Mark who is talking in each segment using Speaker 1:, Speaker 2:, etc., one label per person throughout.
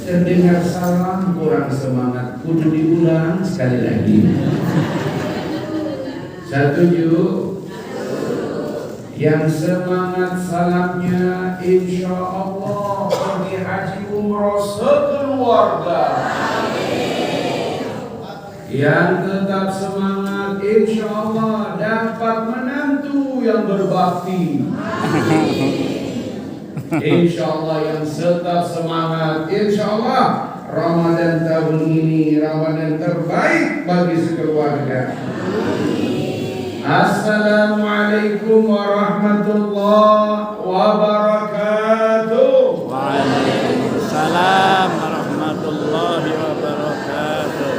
Speaker 1: Terdengar salam kurang semangat, kudu diulang sekali lagi. Setuju? Yang semangat salamnya insya Allah pergi haji umroh sekeluarga. Yang tetap semangat insya Allah dapat menantu yang berbakti. Insya Allah yang tetap semangat, insya Allah Ramadan tahun ini Ramadan terbaik bagi sekeluarga. Assalamualaikum warahmatullahi wabarakatuh.
Speaker 2: Waalaikumsalam warahmatullahi wabarakatuh.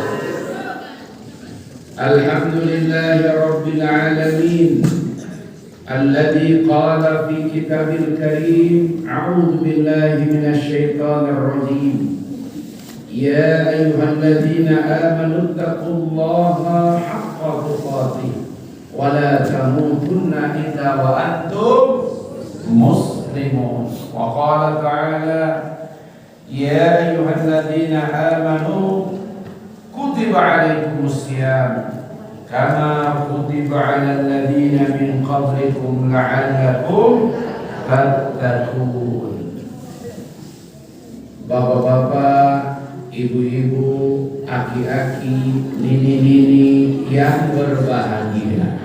Speaker 1: Alhamdulillahi rabbil alamin. الذي قال في كتاب الكريم أعوذ بالله من الشيطان الرجيم يا أيها الذين آمنوا اتقوا الله حق تقاته ولا تموتن إلا وأنتم مسلمون وقال تعالى يا أيها الذين آمنوا كتب عليكم الصيام كما كتب على الذين من قبلكم لعلكم تتقون. Bapak-bapak, ibu-ibu, aki-aki, nini-nini yang berbahagia.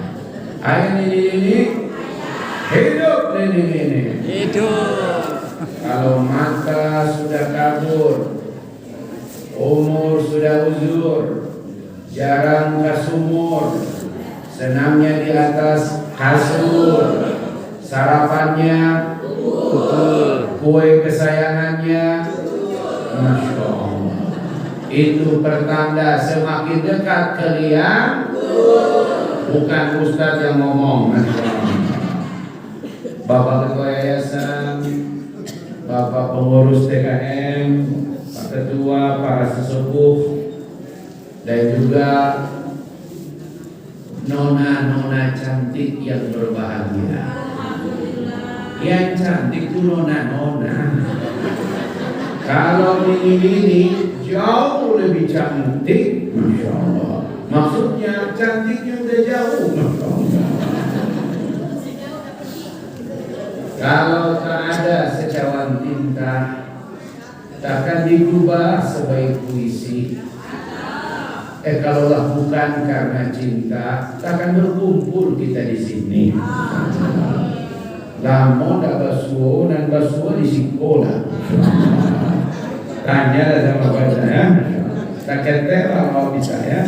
Speaker 1: Ayo nini-nini, hidup nini-nini.
Speaker 2: Hidup.
Speaker 1: Kalau mata sudah kabur, umur sudah uzur, jarang ke sumur, senamnya di atas kasur, sarapannya kue kesayangannya, Masya Allah. Itu pertanda semakin dekat ke liang, bukan Ustadz yang ngomong. Masya Allah. Bapak Ketua Yayasan, Bapak Pengurus TKM, Pak Ketua, para sesepuh, dan juga nona-nona cantik yang berbahagia. Yang cantik itu nona-nona. Kalau ini jauh lebih cantik, Masya Allah. Maksudnya cantiknya udah jauh, Masya Allah. Kalau tak ada secawan tinta, takkan digubah sebaik puisi. Kalaulah bukan karena cinta, takkan berkumpul kita di sini. Lamo dak basuo dan basuo di sekolah. Tanya sama baca ya. Tak ketela mau bisa ya.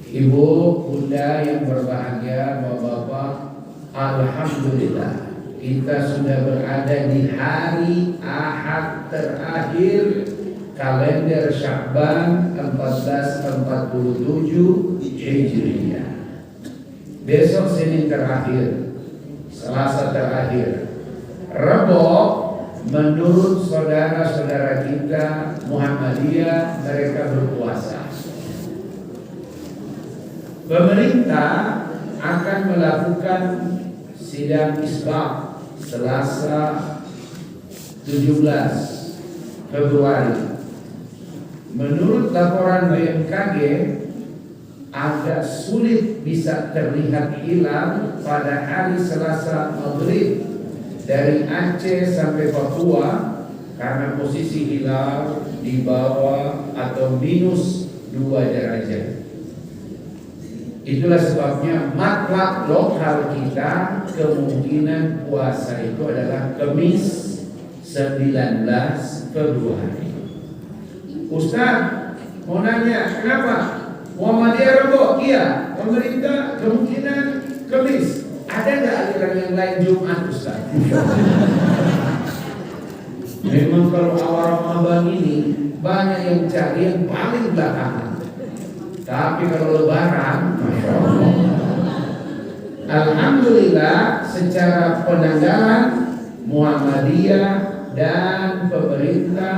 Speaker 1: Ibu, bunda yang berbahagia, bapak-bapak, alhamdulillah kita sudah berada di hari Ahad terakhir kalender Sya'ban 1447 Hijriah. Besok Senin terakhir, Selasa terakhir, Rabu menurut saudara-saudara kita Muhammadiyah mereka berpuasa. Pemerintah akan melakukan sidang isbat Selasa 17 Februari. Menurut laporan BMKG, agak sulit bisa terlihat hilal pada hari Selasa maghrib dari Aceh sampai Papua karena posisi hilal di bawah atau minus 2 derajat. Itulah sebabnya matlak lokal kita kemungkinan puasa itu adalah Kamis 19 Februari. Ustaz, mau nanya, kenapa? Muhammadiyah Rebo? Iya, pemerintah kemungkinan Kamis. Ada nggak aliran yang lain Jumat, Ustaz? Memang kalau awal Ramadan ini banyak yang cari yang paling belakangan. Tapi kalau Lebaran, Masya Allah, alhamdulillah secara penanggalan Muhammadiyah dan pemerintah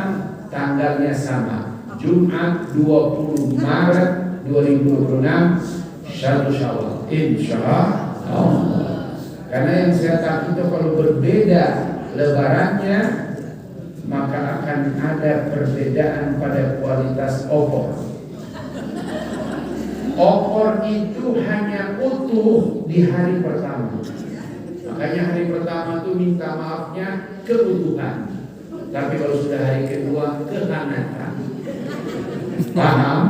Speaker 1: tanggalnya sama, Jumat 20 Maret 2026 1 Syawal, insya Allah. Karena yang saya takut itu kalau berbeda lebarannya, maka maka akan ada perbedaan pada kualitas opor. Opor itu hanya utuh di hari pertama. Makanya hari pertama itu minta maafnya keutuhan. Tapi kalau sudah hari kedua kehangatan. Paham?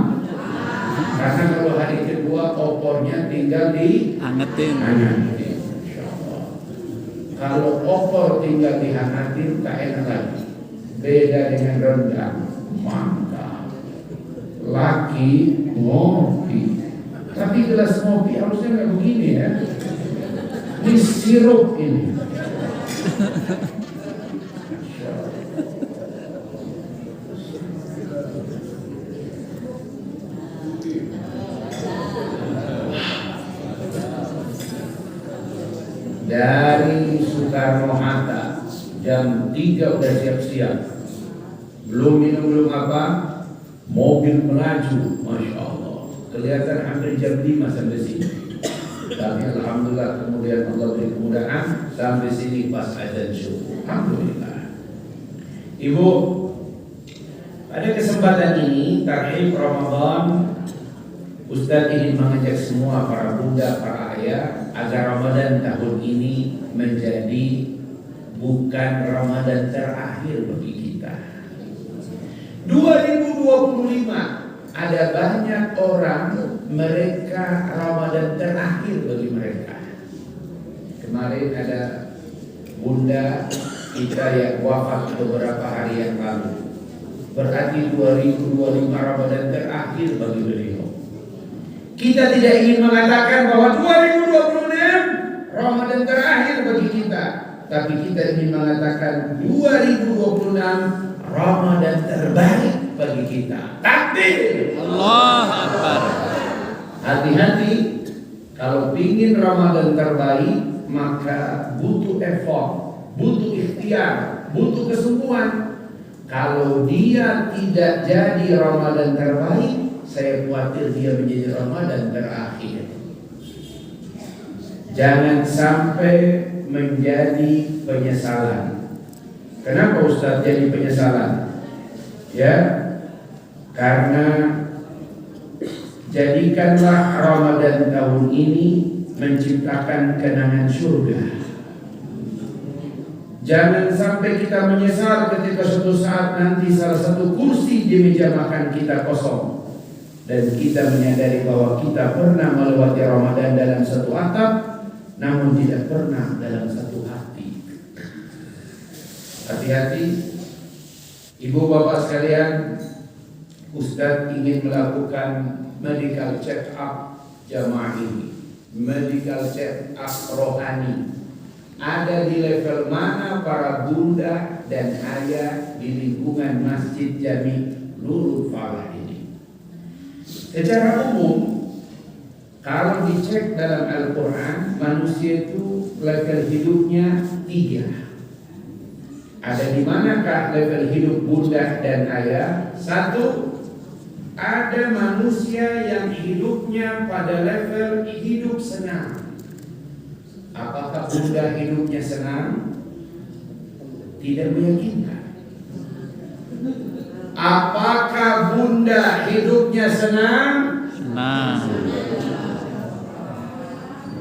Speaker 1: Karena kalau hari kedua opornya tinggal
Speaker 2: Angetin.
Speaker 1: Insyaallah. Kalau opor tinggal dihangatin tak enak lagi. Beda dengan rendang. Mantap. Laki ngopi. Tapi gelas ngopi harusnya nggak begini ya. Ini sirup ini. Dari Soekarno-Hatta jam 3 udah siap-siap. Belum minum belum apa, mobil melaju, masya Allah. Kelihatan hampir jam 5 sampai sini. Tapi alhamdulillah kemudian Allah beri kemudahan sampai sini pas azan subuh. Alhamdulillah. Ibu, pada kesempatan ini tarhib Ramadan, Ustaz ingin mengajak semua para bunda, para ayah agar Ramadan tahun ini menjadi bukan Ramadan terakhir bagi kita. 2025 ada banyak orang mereka Ramadan terakhir bagi mereka. Kemarin ada bunda kita yang wafat beberapa hari yang lalu. Berarti 2025 Ramadan terakhir bagi beliau. Kita tidak ingin mengatakan bahwa 2026 Ramadan terakhir bagi kita, tapi kita ingin mengatakan 2026 Ramadan terbaik bagi kita. Takbir!
Speaker 2: Allah Akbar.
Speaker 1: Hati-hati, kalau ingin Ramadan terbaik maka butuh effort, butuh ikhtiar, butuh kesungguhan. Kalau dia tidak jadi Ramadan terbaik, saya khawatir dia menjadi Ramadan terakhir. Jangan sampai menjadi penyesalan. Kenapa Ustaz jadi penyesalan? Ya, karena jadikanlah Ramadan tahun ini menciptakan kenangan surga. Jangan sampai kita menyesal ketika suatu saat nanti salah satu kursi di meja makan kita kosong dan kita menyadari bahwa kita pernah melewati Ramadan dalam satu atap, namun tidak pernah dalam satu hati. Hati-hati, ibu bapak sekalian. Ustaz ingin melakukan medical check up jamaah ini, medical check up rohani. Ada di level mana para bunda dan ayah di lingkungan Masjid Jami Nurul Falah ini? Secara umum, kalau dicek dalam Al-Quran, manusia itu level hidupnya 3. Ada di manakah level hidup bunda dan ayah? 1, ada manusia yang hidupnya pada level hidup senang. Apakah bunda hidupnya senang? Tidak meyakinkan. Apakah bunda hidupnya senang?
Speaker 2: Senang.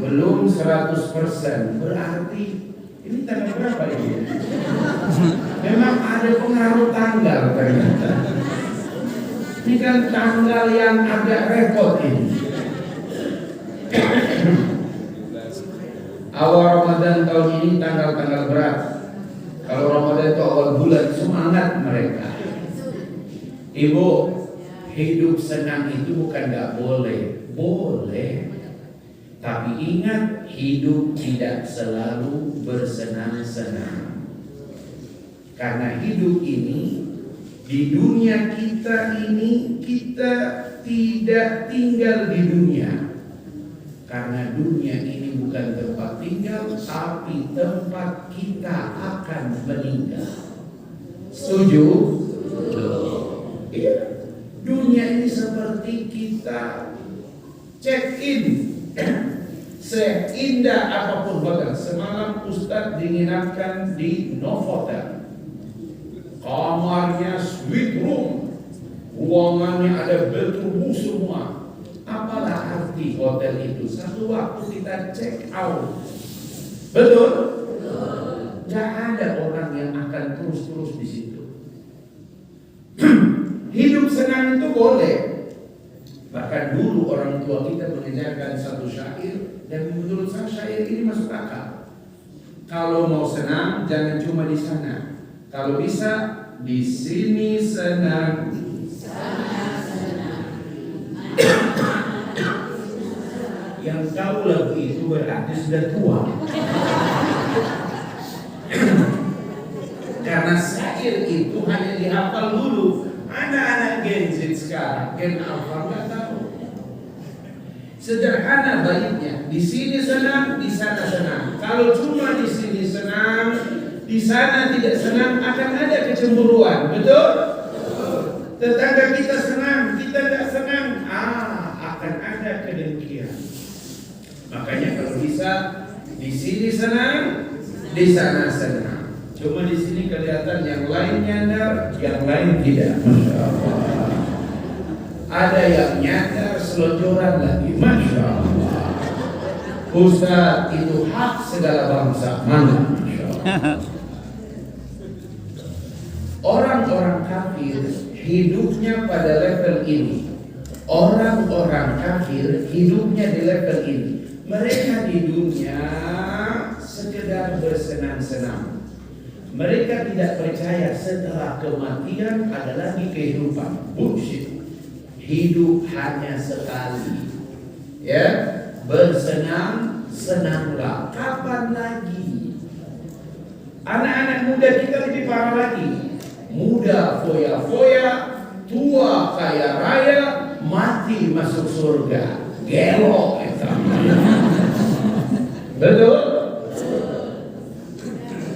Speaker 1: Belum 100%. Berarti ini tanggal berapa ini? Memang ada pengaruh tanggal ternyata. Ini kan tanggal yang agak repot ini. Awal Ramadan tahun ini tanggal-tanggal berat. Kalau Ramadan itu awal bulan, semangat mereka. Ibu, hidup senang itu bukan gak boleh. Boleh. Tapi ingat, hidup tidak selalu bersenang-senang. Karena hidup ini, di dunia kita ini, kita tidak tinggal di dunia. Karena dunia ini bukan tempat tinggal, tapi tempat kita akan meninggal. Setuju? Iya. Dunia ini seperti kita check-in. Seindah apapun, bahkan semalam Ustadz diingatkan di Novotel. kamarnya suite room, ruangannya ada bedroom semua. Apalah arti hotel itu? Satu waktu kita check out, betul? Gak ada orang yang akan terus-terus di situ. Hidup senang itu boleh. Bahkan dulu orang tua kita mengajarkan satu syair, dan menurut saya syair ini masuk akal. Kalau mau senang, jangan cuma di sana. Kalau bisa, di sini senang. Yang tahu lagu itu berarti sudah tua. Karena syair itu hanya dihafal dulu. Anak-anak Gen Z sekarang, Gen Alpha nggak tahu. Sederhana baiknya, di sini senang, di sana senang. Kalau cuma di sini senang, di sana tidak senang, akan ada kecemburuan, betul? Tetangga kita senang, kita tidak senang, akan ada kedengkian. Makanya kalau bisa, di sini senang, di sana senang. Cuma di sini kelihatan yang lain nyadar, yang lain tidak. Masya Allah. Ada yang nyadar selonjoran lagi. Masya Allah. Ustaz, itu hak segala bangsa. Mana? Masya Allah. Orang-orang kafir hidupnya pada level ini. Orang-orang kafir hidupnya di level ini. Mereka di dunia sekedar bersenang-senang. Mereka tidak percaya setelah kematian ada lagi kehidupan. Bullshit. Hidup hanya sekali. Ya, bersenang, senanglah. Kapan lagi? Anak-anak muda kita lebih parah lagi. Muda foya-foya, tua kaya raya, mati masuk surga. Gelo. Betul?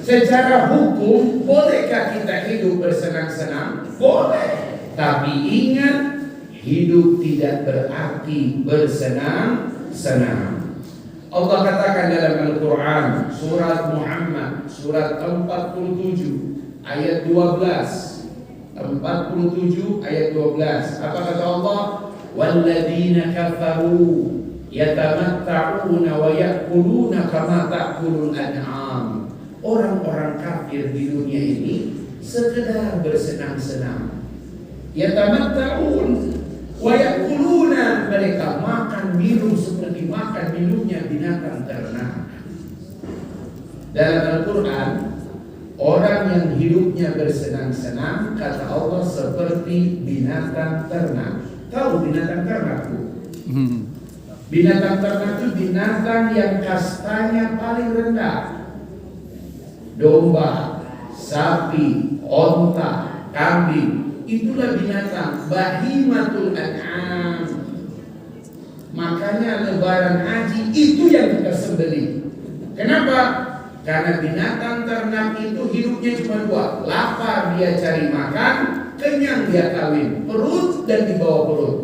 Speaker 1: Secara hukum, bolehkah kita hidup bersenang-senang? Boleh. Tapi ingat, hidup tidak berarti bersenang-senang. Allah katakan dalam Al-Quran, surat Muhammad, surat 47, ayat 12. 47 ayat 12. Apa kata Allah? Walladzina kafaru yatamatta'una wa ya'kuluna kama ta'kulul an'am. Orang-orang kafir di dunia ini sekedar bersenang-senang. Yatamatta'un wa ya'kuluna, mereka makan minum seperti makan minumnya binatang ternak. Dalam Al-Quran, orang yang hidupnya bersenang-senang, kata Allah, seperti binatang ternak. Tahu binatang ternak, Bu? Binatang ternak itu binatang yang kastanya paling rendah. Domba, sapi, onta, kambing, itulah binatang bahimatul an'am. Makanya lebaran haji itu yang kita sembelih. Kenapa? Karena binatang ternak itu hidupnya cuma dua. Lapar dia cari makan, kenyang dia kawin. Perut dan di bawah perut.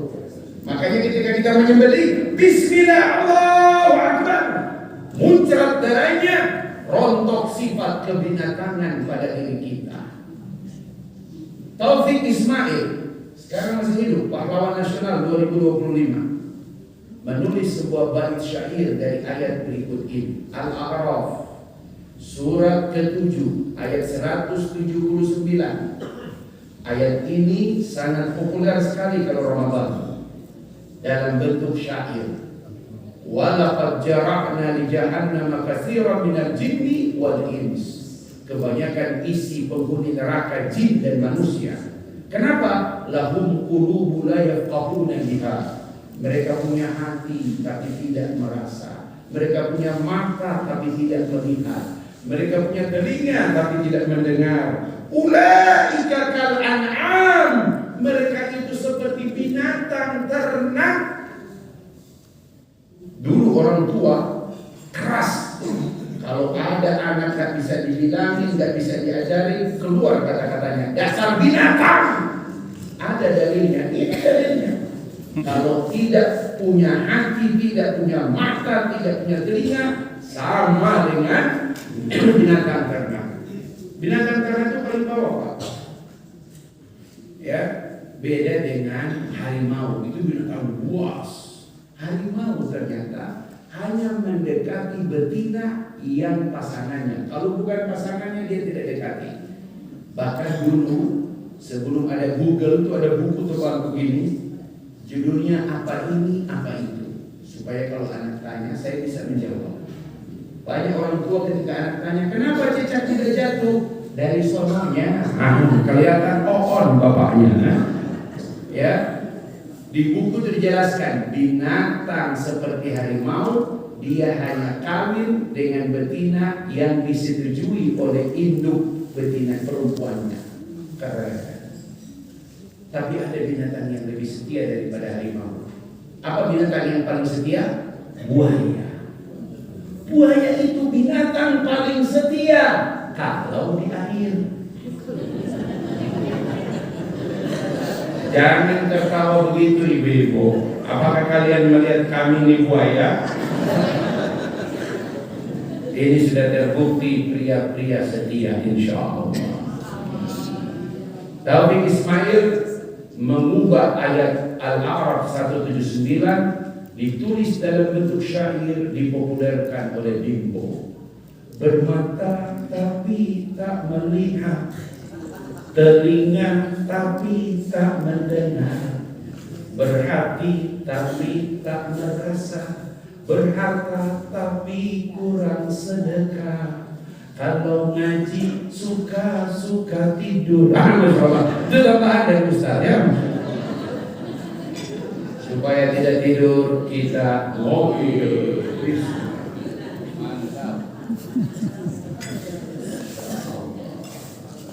Speaker 1: Makanya ketika kita menyembelih, Bismillah, Allahu Akbar, muncrat darahnya, rontok sifat kebinatangan pada diri kita. Taufik Ismail sekarang masih hidup, pahlawan nasional 2025, menulis sebuah bait syair dari ayat berikut ini. Al-A'raf surat ke-7 ayat 179. Ayat ini sangat populer sekali kalau Ramadan dalam bentuk syair. Walaqad jara'na li jahannama katsiran minal jinni wal ins. Kebanyakan isi penghuni neraka jin dan manusia. Kenapa? Lahum qulubu la yafqahuna biha. Mereka punya hati tapi tidak merasa. Mereka punya mata tapi tidak melihat. Mereka punya telinga tapi tidak mendengar. Ulaika kal an'am. Mereka itu seperti binatang ternak. Dulu orang tua keras. Kalau ada anak gak bisa dibilangin, gak bisa diajari, keluar kata-katanya, dasar binatang. Ada dalilnya, ini dalilnya. Kalau tidak punya hati, tidak punya mata, tidak punya telinga, sama dengan binatang ternak. Binatang ternak itu paling bawah, Pak. Beda dengan harimau, itu binatang buas. Harimau ternyata hanya mendekati betina yang pasangannya. Kalau bukan pasangannya dia tidak dekati. Bahkan dulu sebelum ada Google itu ada buku tebal begini, judulnya apa ini apa itu, supaya kalau anak tanya saya bisa menjawab. Banyak orang tua ketika anak tanya kenapa cicak tidak jatuh, dari sononya kelihatan on bapaknya. Ya, di buku itu dijelaskan binatang seperti harimau dia hanya kawin dengan betina yang disetujui oleh induk betina perempuannya. Keren. Tapi ada binatang yang lebih setia daripada harimau. Apa binatang yang paling setia? Buaya. Buaya itu binatang paling setia kalau di air. Jangan tertawa begitu ibu-ibu. Apakah kalian melihat kami ini buaya? Ini sudah terbukti pria-pria setia insya Allah. Taufik Ismail mengubah ayat Al-A'raf 179 ditulis dalam bentuk syair dipopulerkan oleh Bimbo. Bermata tapi tak melihat, telinga tapi tak mendengar, berhati tapi tak merasa, berharta tapi kurang sedekah. Kalau ngaji suka tidur. Masya Allah. Itu tambahan dari Ustaz ya. Supaya tidak tidur kita ngopi.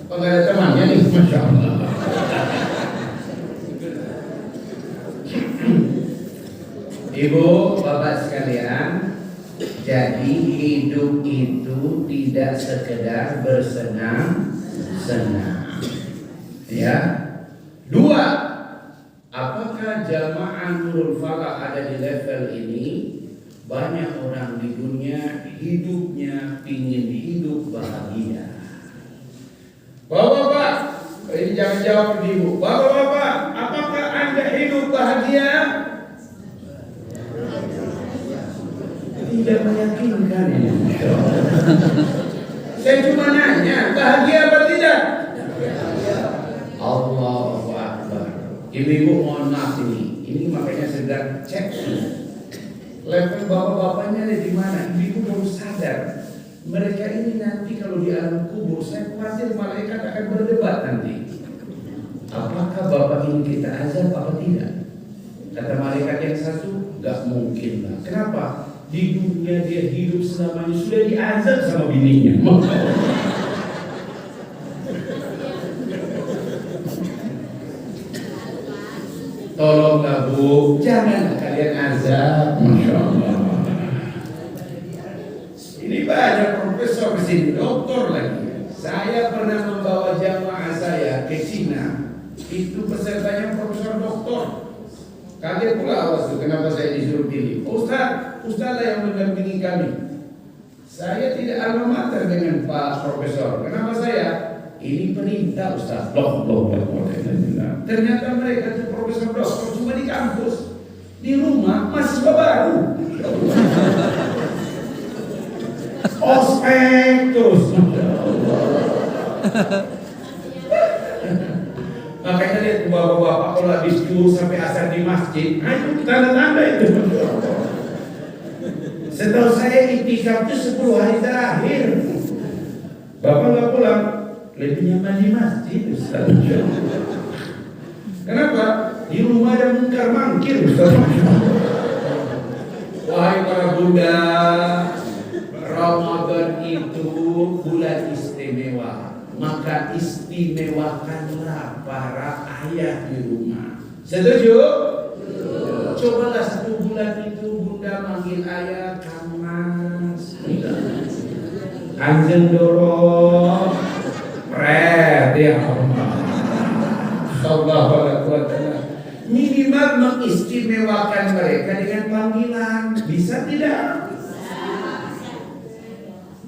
Speaker 1: Kok gak ada temannya nih? Masya Allah. Ibu, bapak sekalian, jadi hidup itu tidak sekedar bersenang-senang. Ya. Dua, apakah jamaah Nurul Falah ada di level ini? Banyak orang di dunia hidupnya ingin hidup bahagia. Bapak-bapak, ini jangan jawab ibu. Bapak-bapak, apakah Anda hidup bahagia? Tidak meyakinkan ini. Saya cuma nanya, bahagia apa tidak? Allahu Akbar. Ibu-ibu mohon maaf ini. Ini makanya sedang cek level bapak-bapaknya ada di mana. Ibu baru sadar. Mereka ini nanti kalau di alam kubur, saya khawatir malaikat akan berdebat nanti. Apakah bapak ini kita azab apa tidak? Kata malaikat yang satu, gak mungkin lah. Kenapa? Di dunia dia hidup selamanya sudah diazab sama bininya. Tolonglah Bu, jangan kalian azab. Masya Allah. Ini banyak profesor di sini, doktor lagi. Saya pernah membawa jamaah saya ke Cina. Itu pesertanya profesor doktor. Kaget pula awas tuh, kenapa saya disuruh pilih. Ustaz lah yang mendampingi kami. Saya tidak alma mater dengan Pak Profesor. Kenapa saya? Ini perintah Ustaz. Loh. Ternyata mereka itu profesor doktor cuma di kampus. Di rumah mahasiswa baru. Ospek terus. Makanya lihat bapak-bapak kalau habis zuhur sampai asar di masjid, itu tanda-tanda itu. Setahu saya itikaf itu 10 hari terakhir. Bapak nggak pulang, lebih nyaman di masjid, Ustaz. Kenapa? Di rumah ada mungkar mangkir, Ustaz. Wahai para bunda, Ramadan itu bulan istimewa. Maka istimewakanlah para ayah di rumah. Setuju? Cobalah 1 bulan itu bunda manggil ayah Kamas, Anjeng dorong, Red ya Allah. Sallallahu alaihi wasallam. Minimal mengistimewakan mereka dengan panggilan. Bisa tidak?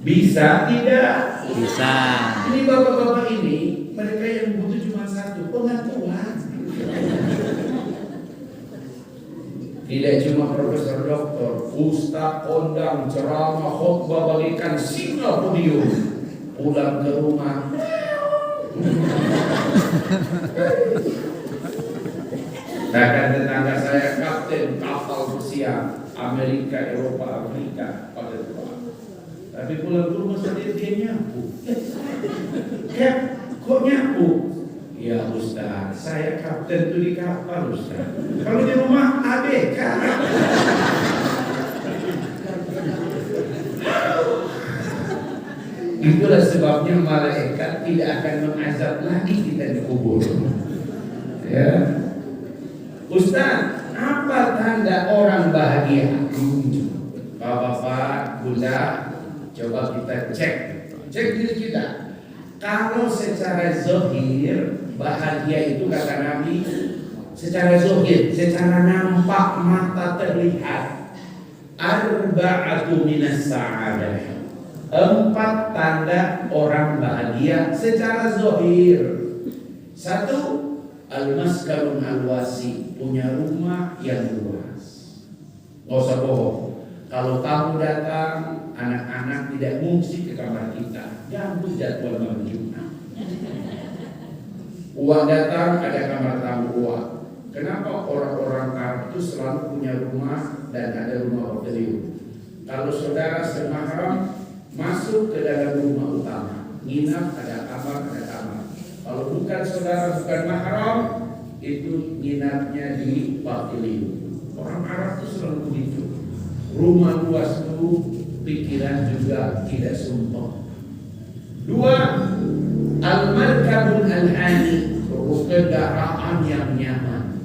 Speaker 1: Bisa tidak?
Speaker 2: Bisa.
Speaker 1: Ini bapak-bapak ini, mereka yang butuh cuma satu, pengakuan. Tidak cuma profesor doktor, ustaz kondang ceramah khotbah bagikan singa podium, pulang ke rumah bahkan tetangga saya kapten kapal pesiar Amerika, Eropa, Afrika pada tua. Tapi pulang ke rumah sendiri dia nyapu. Kok nyapu? Ya Ustaz, saya kapten itu di kapal Ustaz. Kalau di rumah ABK. Itulah sebabnya malaikat tidak akan mengazab lagi kita di kubur. Ya. Ustaz, apa tanda orang bahagia? Bapak-bapak, Bunda, coba kita cek diri kita. Kalau secara zahir bahagia itu kata Nabi, secara zahir, secara nampak mata terlihat, arba'atu minas sa'adah. 4 tanda orang bahagia secara zahir. 1, al-maskanun al-wasi, punya rumah yang luas. Nggak usah bohong. Kalau tamu datang, anak-anak tidak mengungsi ke kamar kita. Ganggu jadwal malam Jumat. Uang datang, ada kamar tamu uang. Kenapa orang-orang Arab itu selalu punya rumah dan ada rumah hotel? Kalau saudara semahram masuk ke dalam rumah utama, nginap ada kamar. Kalau bukan saudara, bukan mahram, itu nginapnya di pavilion. Orang Arab itu selalu begitu. Rumah luas itu pikiran juga tidak sumpah. 2, al-markabun al-hani, kendaraan yang nyaman.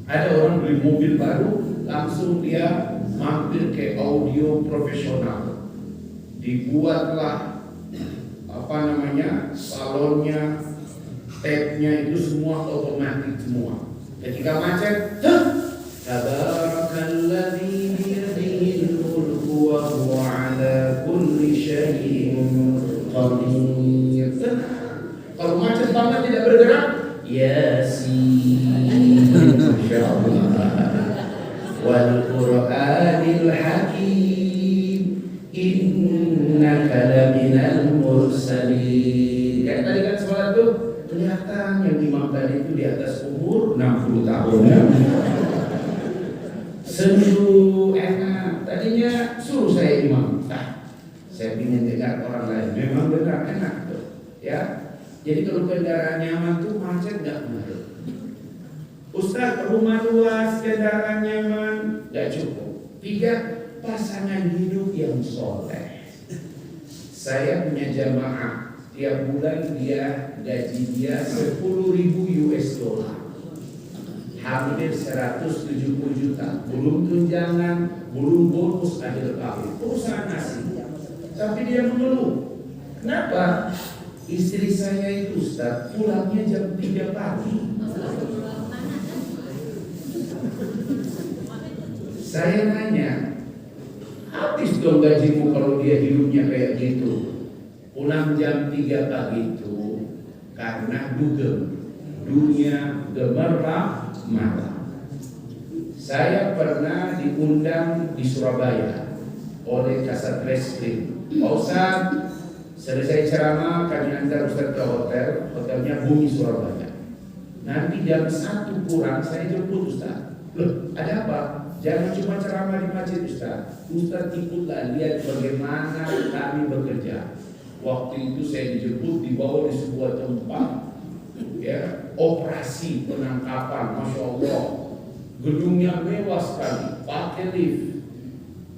Speaker 1: Ada orang beli mobil baru, langsung dia mampir ke audio profesional. Dibuatlah salonnya, tab-nya itu semua otomatis semua. Ketika macet, tabarakalladzi biyadihil mulku wa huwa ala kulli syai'in qadir. Kalau macet banget tidak bergerak, Yasin, insyaallah. Wal Qur'anil Hakim, innaka laminal mursalin. Kayak tadi kan sholat tuh, kelihatan yang imam tadi itu di atas umur 60 tahun ya. Senyum enak. Tadinya suruh saya imam, saya ingin dengar orang lain. Memang benar enak tuh, ya. Jadi kalau kendaraan nyaman tuh macet nggak ngaruh. Ustaz, rumah luas, kendaraan nyaman, nggak cukup. 3, pasangan hidup yang soleh. Saya punya jamaah, tiap bulan gaji dia 10.000 US dollar, hampir 170 juta, belum tunjangan, belum bonus akhir tahun, perusahaan asing. Tapi dia mengeluh, kenapa? Istri saya itu Ustaz, pulangnya jam 3 pagi. Saya nanya, habis dong gajimu kalau dia hidupnya kayak gitu. Pulang jam 3 pagi itu karena dunia gemerlap malam. Saya pernah diundang di Surabaya oleh Kasat Reskrim. Pak Ustaz, selesai ceramah kami antar Ustaz ke hotelnya Bumi Surabaya. Nanti jam 1 kurang saya jemput Ustaz. Loh, ada apa? Jangan cuma ceramah di masjid Ustaz. Ustaz ikutlah lihat bagaimana kami bekerja. Waktu itu saya dijemput dibawa di sebuah tempat, ya, operasi penangkapan, masya Allah. Gedungnya mewah sekali, pakai lift,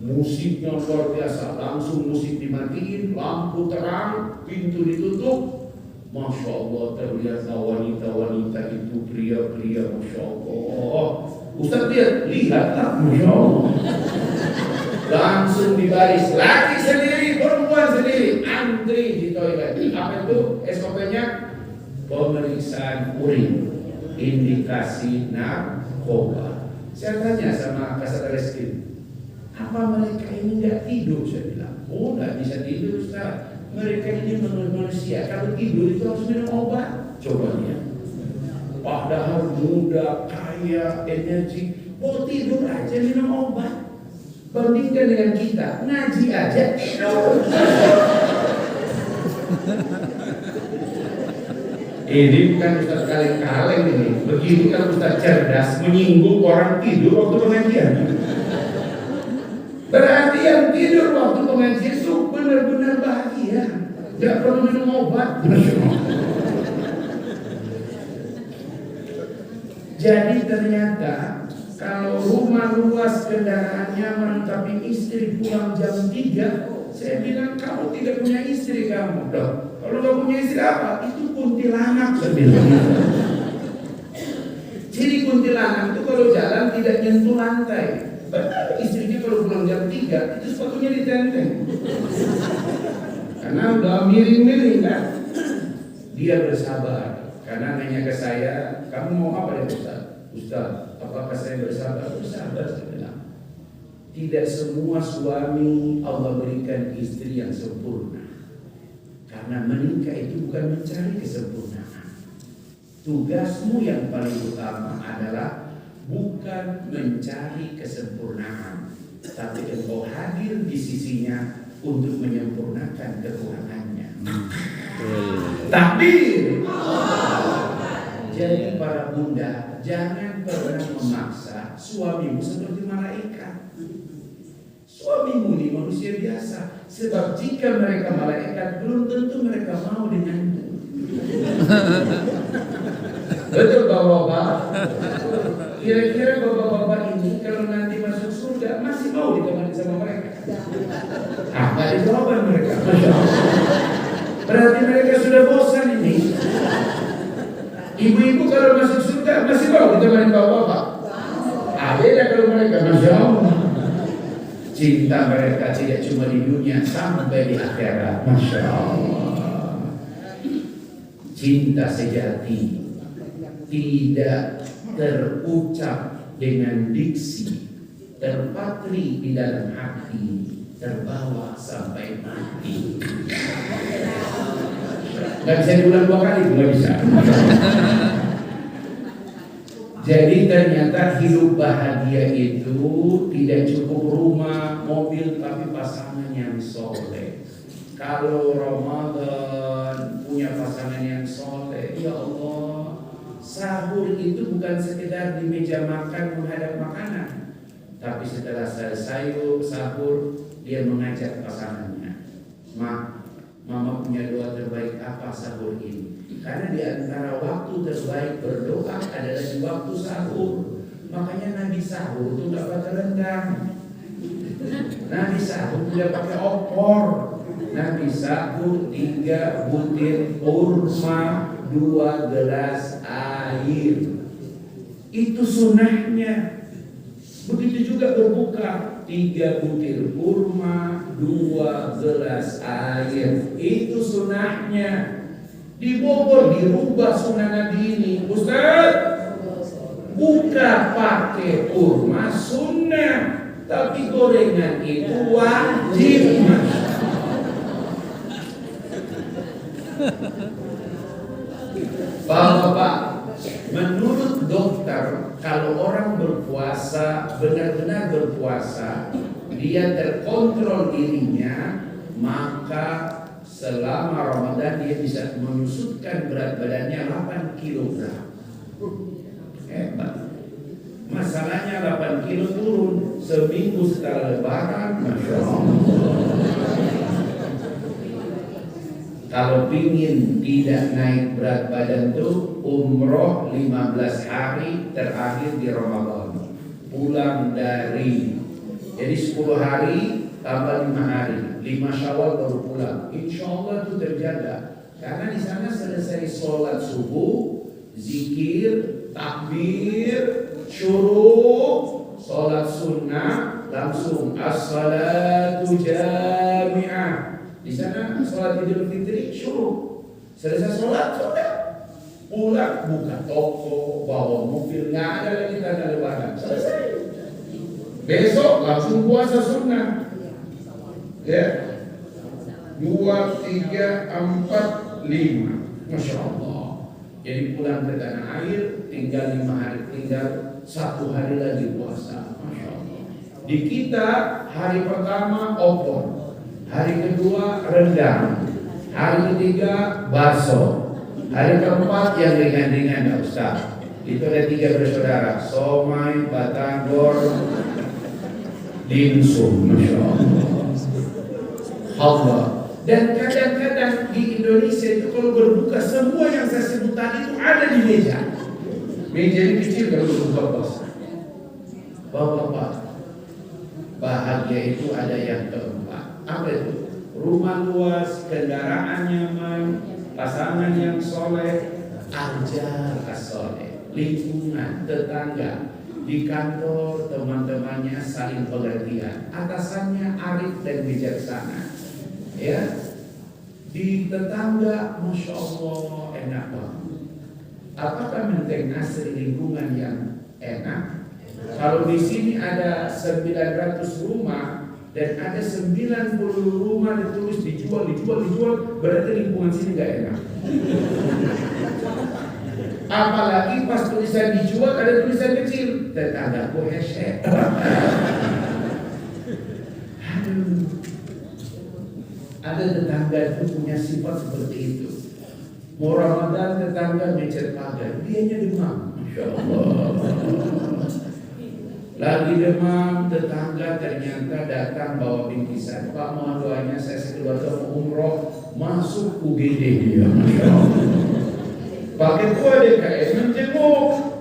Speaker 1: musiknya luar biasa. Langsung musik dimatiin, lampu terang, pintu ditutup. Masya Allah, terlihat wanita-wanita itu, pria-pria, masya Allah. Ustaz lihatlah, masya Allah. Langsung dibaris, laki sendiri, perempuan sendiri, antri di toilet. Apa itu SOP-nya? Pemeriksaan urin, indikasi narkoba. Saya tanya sama Kasat Reskrim, apa mereka ini nggak tidur? Saya bilang, oh nggak bisa tidur Ustaz. Mereka ini manusia, kalau tidur itu harus minum obat. Coba lihat. Padahal muda, kaya, energi, Mau tidur aja minum obat. Bandingkan dengan kita, ngaji aja tidur. Ini bukan Ustaz kaleng-kaleng ini. Begini kalau Ustaz cerdas menyinggung orang tidur waktu pengajian. Berarti yang tidur waktu pengajian itu benar-benar bahagia. Tidak perlu minum obat. Jadi ternyata kalau rumah luas, kendaraan nyaman, tapi istri pulang jam 3, saya bilang kamu tidak punya istri kamu. Loh, kalau nggak punya istri apa? Itu kuntilanak sebenarnya. Jadi kuntilanak itu kalau jalan tidak nyentuh lantai. Benar, istrinya kalau pulang jam 3 itu sepatunya ditenteng. Karena udah miring-miring kan. Dia bersabar. Karena nanya ke saya, kamu mau apa ya Ustaz? Ustaz, apakah saya bersabar? Bersabar saya bilang. Tidak semua suami Allah berikan istri yang sempurna. Karena menikah itu bukan mencari kesempurnaan. Tugasmu yang paling utama adalah bukan mencari kesempurnaan, tapi engkau hadir di sisinya untuk menyempurnakan kekurangannya. Takbir. Jadi para bunda, jangan pernah memaksa suamimu seperti malaikat. Suamimu ini manusia biasa. Sebab jika mereka malaikat, belum tentu mereka mau denganmu. Betul bapak-bapak? Kira-kira bapak-bapak ini kalau nanti masuk surga masih mau ditemani sama mereka? Apa jawaban mereka? Masya Allah. Berarti mereka sudah bosan ini. Ibu-ibu kalau masuk surga masih mau ditemani bapak-bapak? Beda kalau mereka, Masya Allah. Cinta mereka tidak cuma di dunia, sampai di akhirat. Masya Allah. Cinta sejati tidak terucap dengan diksi, terpatri di dalam hati, terbawa sampai mati. Gak bisa diulang 2 kali, gak bisa. Jadi ternyata hidup bahagia itu tidak cukup rumah, mobil, tapi pasangan yang soleh. Kalau Ramadan punya pasangan yang soleh, ya Allah, sahur itu bukan sekedar di meja makan menghadap makanan, tapi setelah selesai sahur dia mengajak pasangannya, Mama punya doa terbaik apa sahur ini? Karena di antara waktu terbaik berdoa adalah di waktu sahur. Makanya Nabi sahur itu nggak pakai rendang. Nabi sahur tidak pakai opor. Nabi sahur 3 butir kurma, 2 gelas air. Itu sunnahnya. Begitu juga berbuka, 3 butir kurma, 2 gelas air. Itu sunnahnya. Di Bogor dirubah sunnah Nabi ini. Ustaz, buka pakai kurma sunnah, tapi gorengan itu wajib. Bapak-bapak, menurut dokter, kalau orang berpuasa, benar-benar berpuasa, dia terkontrol dirinya, maka selama Ramadan dia bisa menyusutkan berat badannya 8 kg. Hebat. Masalahnya 8 kilo turun seminggu setelah Lebaran, Masya Allah. Kalau pingin tidak naik berat badan tuh umroh 15 hari terakhir di Ramadan. Pulang dari, jadi 10 hari tambah 5 hari, 5 Syawal baru pulang. Insya Allah itu terjaga. Karena di sana selesai sholat subuh, zikir, takbir, syuruk, sholat sunnah, langsung as-salatu jami'ah. Di sana sholat Idul Fitri syuruk. Selesai sholat sudah pulang, buka toko, bawa mobil, nggak ada lagi tanda lebaran. Selesai. Besok langsung puasa sunnah. Ya, 2, 3, 4, 5. Masya Allah. Jadi pulang ke tanah air, tinggal 5 hari, tinggal 1 hari lagi puasa. Masya Allah. Di kita hari pertama opor, hari kedua rendang, hari ketiga bakso, hari keempat yang ringan-ringan nggak usah. Itu ada 3 bersaudara, somai, batagor, dimsum. Masya Allah. Dan kadang-kadang di Indonesia itu kalau berbuka, semua yang saya sebut tadi itu ada di meja. Meja ini kecil kalau berbuka puasa. Bapak-bapak, bahagia itu ada yang keempat. Apa itu? Rumah luas, kendaraan nyaman, pasangan yang soleh, ajar as-soleh, lingkungan, tetangga, di kantor teman-temannya saling pengertian, atasannya arif dan bijaksana. Ya, di tetangga, masya Allah enak banget. Apakah Menteng Nasri lingkungan yang enak? Kalau di sini ada 900 rumah dan ada 90 rumah ditulis dijual, berarti lingkungan sini nggak enak. Apalagi pas tulisan dijual ada tulisan kecil, tetanggaku hesek. Ada tetangga itu punya sifat seperti itu. Mau Ramadan tetangga mencet pagar, dianya demam. Masya Allah. Lagi demam, tetangga ternyata datang bawa bingkisan. Pak, mohon doanya, saya sekeluarga mau umroh, masuk UGD dia. Masya Allah. Pakai kuah DKS menjenguk.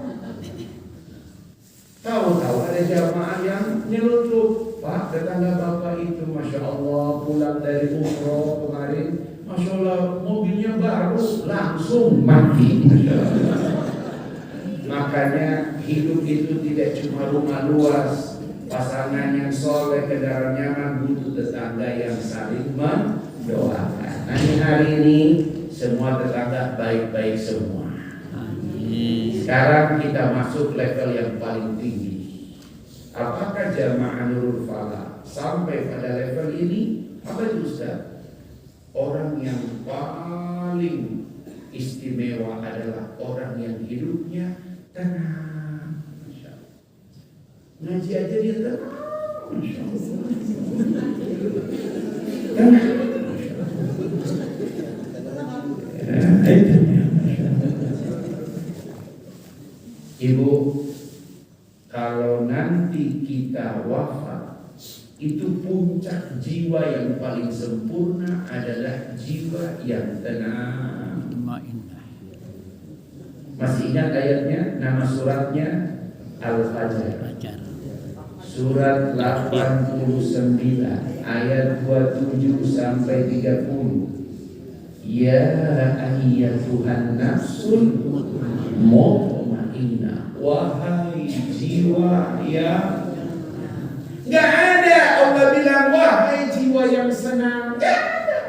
Speaker 1: Tahu-tahu ada jamaah yang nyelutup. Pak, tetangga bapak itu Masya Allah pulang dari umroh kemarin, Masya Allah mobilnya baru langsung mati. Masya Allah. Makanya hidup itu tidak cuma rumah luas, pasangan yang soleh, kendaraan nyaman, butuh tetangga yang saling mendoakan. Nanti hari ini semua tetangga baik-baik semua. Sekarang kita masuk level yang paling tinggi. Apakah jamaah Nurul Falah sampai pada level ini? Apa itu Ustaz? Orang yang paling istimewa adalah orang yang hidupnya tenang. Masya Allah. Ngaji aja dia tenang. Masya Allah. Tenang. Ibu, kalau nanti kita wafat, itu puncak jiwa yang paling sempurna adalah jiwa yang tenang. Masih ingat ayatnya? Nama suratnya Al-Fajr. Surat 89 ayat 27 sampai 30. Ya ayyatuhan nafsul mutmainnah, wahai jiwa yang nggak ada. Allah bilang wahai jiwa yang senang, nggak ada.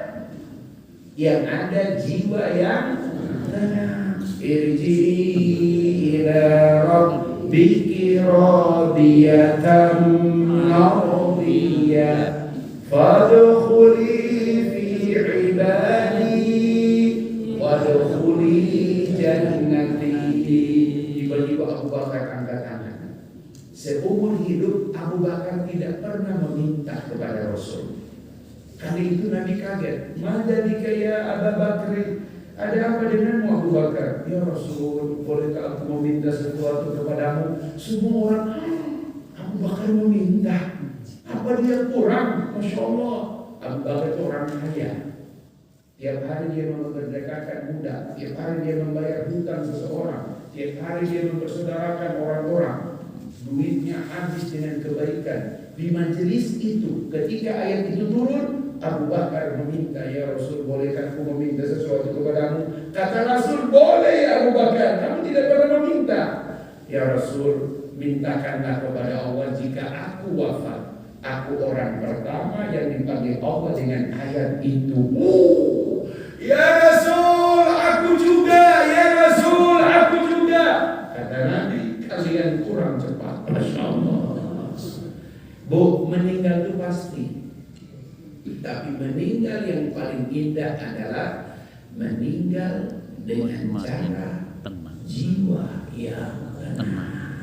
Speaker 1: Yang ada jiwa yang tenang. Irji'i ila rabbiki radiyatan mardiyah fadkhuli fi ibadi wadkhuli jannati. Tiba-tiba Abu Bakar angkat tangan. Seumur hidup Abu Bakar tidak pernah meminta kepada Rasul. Kali itu Nabi kaget. Madadika ya Abu Bakar, ada apa denganmu Abu Bakar? Ya Rasul, bolehkah aku meminta sesuatu kepadamu? Semua orang, Abu Bakar meminta. Apa dia kurang? Masya Allah. Abu Bakar itu orang kaya. Tiap hari dia memerdekakan budak, tiap hari dia membayar hutang seseorang, tiap hari dia mempersaudarakan orang-orang. Duitnya habis dengan kebaikan. Di majelis itu, ketika ayat itu turun, Abu Bakar meminta, ya Rasul, bolehkah aku meminta sesuatu kepadamu? Kata Rasul, boleh ya Abu Bakar, kamu tidak pernah meminta. Ya Rasul, mintakanlah kepada Allah jika aku wafat, aku orang pertama yang dipanggil Allah dengan ayat itu. Ya Rasul, aku juga. Ya Rasul, aku juga. Kata Nabi, kalian kurang cepat. Masya Allah. Bu, meninggal itu pasti. Tapi meninggal yang paling indah adalah meninggal dengan cara jiwa yang tenang.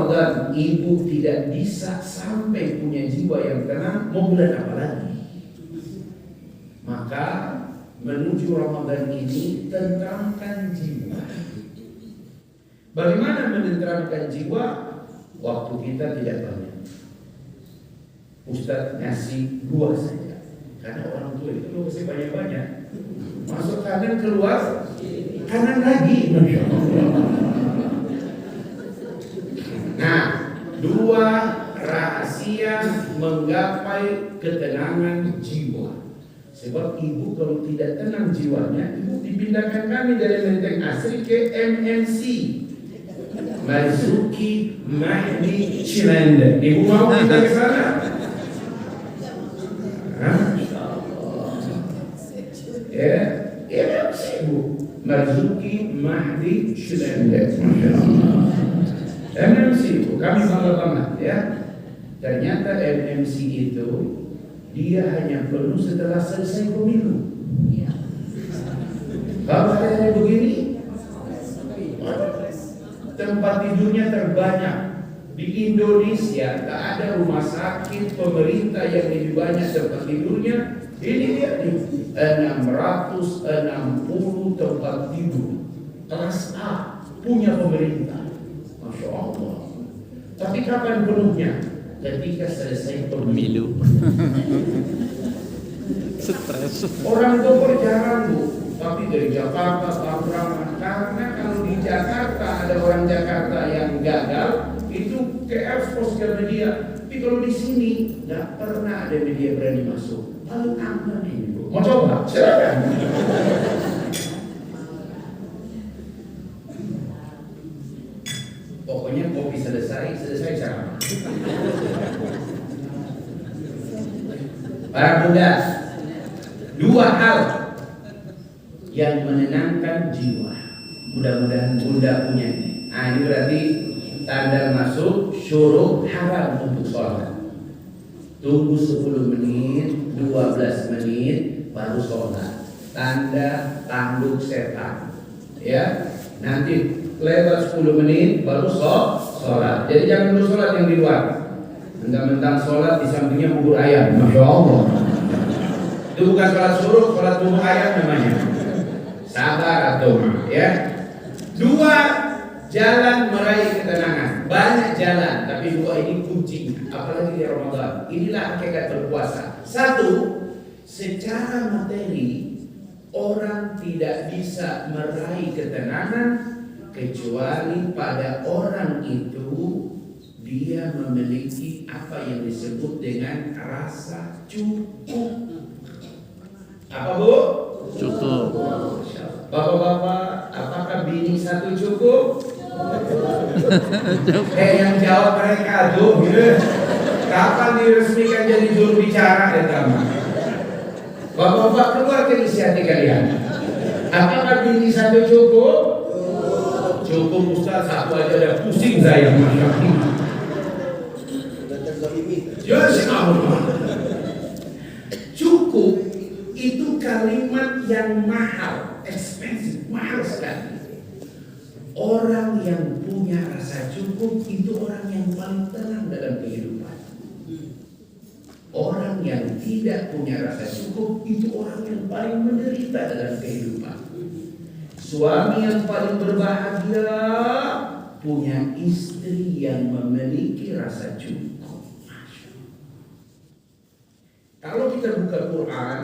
Speaker 1: Ramadan ibu tidak bisa sampai punya jiwa yang tenang, mau bulan apa lagi? Maka menuju Ramadan ini tenteramkan jiwa. Bagaimana menenteramkan jiwa? Waktu kita tidak banyak. Ustaz ngasih 2 saja. Karena orang tua itu pasti banyak-banyak. Masuk kanan keluar kanan lagi. Masya Allah. Nah, 2 rahasia menggapai ketenangan jiwa. Sebab ibu kalau tidak tenang jiwanya, ibu dipindahkan kami dari Menteng Asri ke MNC, Marzuki Mahdi Cilende. Ibu mau pindah ke sana? Ya, MNC ibu, Marzuki Mahdi Cilende. Masya Allah. MNC itu kami bangga banget ya. Ternyata MNC itu dia hanya perlu setelah selesai pemilu. Kalau ada begini, tempat tidurnya terbanyak di Indonesia. Tak ada rumah sakit pemerintah yang lebih banyak tempat tidurnya. Ini dia nih, 660 tempat tidur kelas A punya pemerintah. Masya Allah. Tapi kapan penuhnya? Ketika selesai pemilu.
Speaker 2: Stres.
Speaker 1: Orang Bogor jarang bu, tapi dari Jakarta, Tangerang. Karena kalau di Jakarta ada orang Jakarta yang gagal, itu ke expose ke media. Tapi kalau di sini nggak pernah ada media berani masuk. Paling aman ini bu. Mau coba? Silakan. Pokoknya kopi selesai ceramah. Para bunda, 2 hal yang menenangkan jiwa. Mudah-mudahan bunda punya ini. Nah, ini berarti tanda masuk syuruk haram untuk sholat. Tunggu 10 menit, 12 menit baru sholat. Tanda tanduk setan. Ya, nanti lewat 10 menit baru sholat. Jadi jangan dulu sholat yang di luar. Mentang-mentang sholat di sampingnya bubur ayam. Masya Allah. Itu bukan sholat suruh, sholat bubur ayam namanya. Sabar atau ya. 2, jalan meraih ketenangan. Banyak jalan, tapi 2 ini kuncinya. Apalagi di Ramadan. Inilah hakikat berpuasa. 1, secara materi orang tidak bisa meraih ketenangan kecuali pada orang itu dia memiliki apa yang disebut dengan rasa cukup. Apa bu?
Speaker 2: Cukup.
Speaker 1: Bapak-bapak, apakah bini 1 cukup? Yang jawab mereka tuh, kapan diresmikan jadi juru bicara ya teman? Bapak-bapak keluar ke isi hati kalian. Apakah bini 1 cukup? Cukup Ustaz, 1 aja udah pusing saya. Masya Allah. Cukup itu kalimat yang mahal, expensive, mahal sekali. Orang yang punya rasa cukup itu orang yang paling tenang dalam kehidupan. Orang yang tidak punya rasa cukup itu orang yang paling menderita dalam kehidupan. Suami yang paling berbahagia punya istri yang memiliki rasa cukup. Kalau kita buka Quran,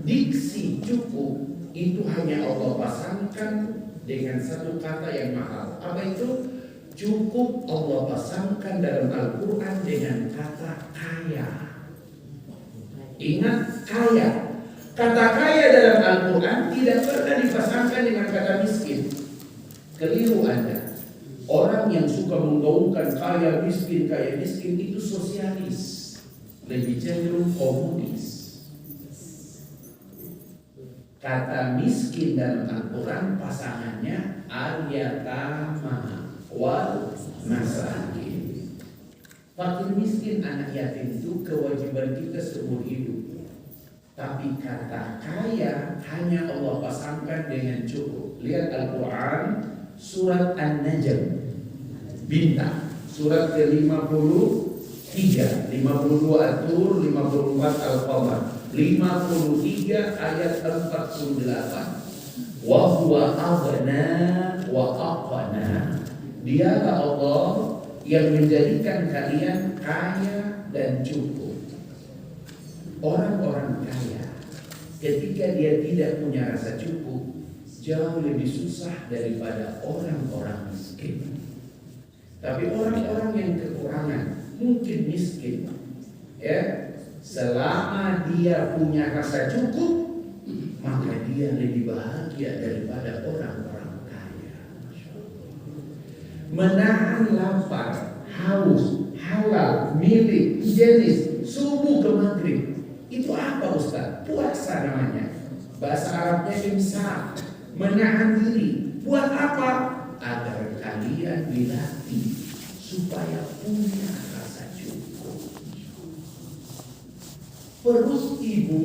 Speaker 1: diksi cukup itu hanya Allah pasangkan dengan 1 kata yang mahal. Apa itu? Cukup Allah pasangkan dalam Al-Quran dengan kata kaya. Ingat, kaya. Kata kaya dalam Al-Quran tidak pernah dipasangkan dengan kata miskin. Keliru Anda. Orang yang suka menggaungkan kaya miskin itu sosialis. Lebih cenderung komunis. Kata miskin dalam Al-Quran pasangannya al-yatama wal masakin. Fakir miskin, anak yatim itu kewajiban kita seumur hidup. Tapi kata kaya hanya Allah pasangkan dengan cukup. Lihat Al-Quran surat An-Najm, bintang. surat ke-53, 52 At-Tur, 54 Al-Qamar, 53 ayat 48. Wa huwa aghna wa aqna. Dialah Allah yang menjadikan kalian kaya dan cukup. Orang-orang kaya ketika dia tidak punya rasa cukup jauh lebih susah daripada orang-orang miskin. Tapi orang-orang yang kekurangan, mungkin miskin, ya, selama dia punya rasa cukup, maka dia lebih bahagia daripada orang-orang kaya. Menahan lapar, haus, halal, milik, higienis, subuh ke maghrib, itu apa Ustaz? Puasa namanya. Bahasa Arabnya imsak. Menahan diri. Buat apa? Agar kalian dilatih supaya punya rasa cukup. Perut ibu,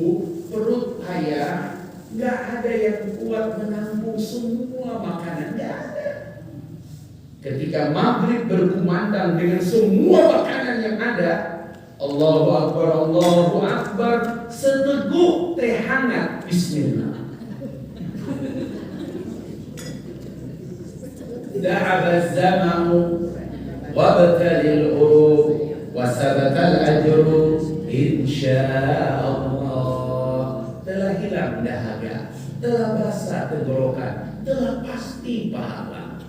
Speaker 1: perut ayah, nggak ada yang kuat menampung semua makanan, nggak ada. Ketika maghrib berkumandang dengan semua makanan yang ada, Allahu Akbar, seteguk teh hangat, Bismillah. Da'aba zamanu wabtalil urub wasabatal ajru insyaallah. Telah hilang dahaga, telah basah tenggorokan, telah pasti pahala.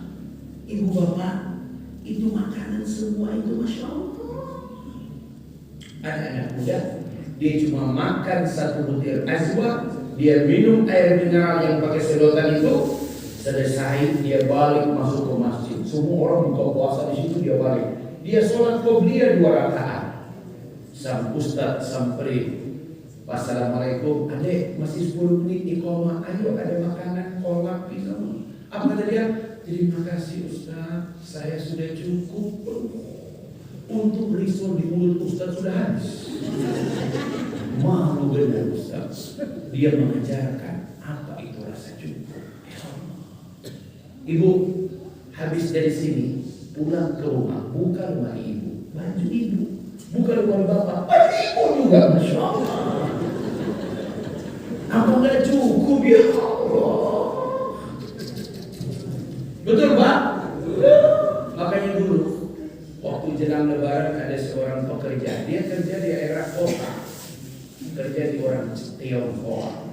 Speaker 1: Ibu bapak, itu makanan semua itu Masya Allah. Anak-anak muda, dia cuma makan satu butir azwa, dia minum air mineral yang pakai sedotan itu. Selesai dia balik masuk ke masjid. Semua orang buka puasa di situ, dia balik. Dia sholat qobliyah 2 rakaat. Sang ustaz samperin, Assalamualaikum, adek masih 10 menit iqamah. Ayo ada makanan, kolak, pisang. Apa kata dia? Terima kasih ustaz, saya sudah cukup. Untuk risol di mulut ustaz sudah habis. Malu benar ustaz. Dia mengajarkan apa itu rasa cukup. Ibu habis dari sini pulang ke rumah, buka rumah ibu, baju ibu, buka rumah bapak, baju ibu juga, Masya Allah. Apa nggak cukup ya Allah? Betul Pak? Makanya dulu waktu jelang Lebaran ada seorang pekerja, dia kerja di daerah kota, kerja di orang Tiongkok.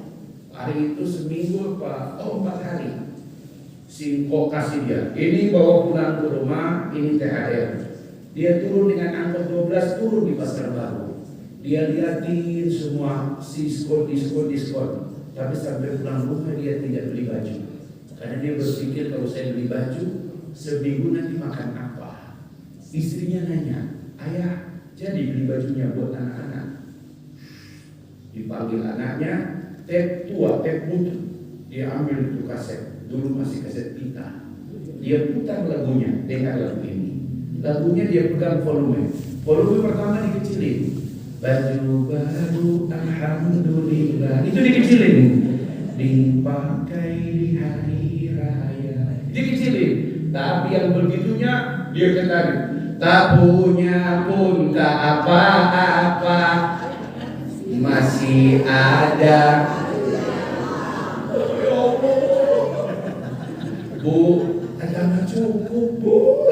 Speaker 1: Hari itu seminggu Pak, 4 hari. Si kok kasih dia, ini bawa pulang ke rumah, ini THR. Dia turun dengan angkot 12, turun di pasar baru. Dia liatin semua diskon. Tapi sampai pulang rumah dia tidak beli baju. Karena dia berpikir kalau saya beli baju, seminggu nanti makan apa. Istrinya nanya, ayah jadi beli bajunya buat anak-anak. Dipanggil anaknya, tep tua, tep butuh. Dia ambil itu kaset. Dulu masih kaset pita. Dia putar lagunya, dengar lagu ini. Lagunya dia pegang volume. Volume pertama dikecilin. Baju baru alhamdulillah. Itu dikecilin. Dipakai di hari raya. Dikecilin. Tapi yang begitunya dia ketarik. Tak punya pun tak apa-apa. Masih ada. Bu, agak cukup Bu.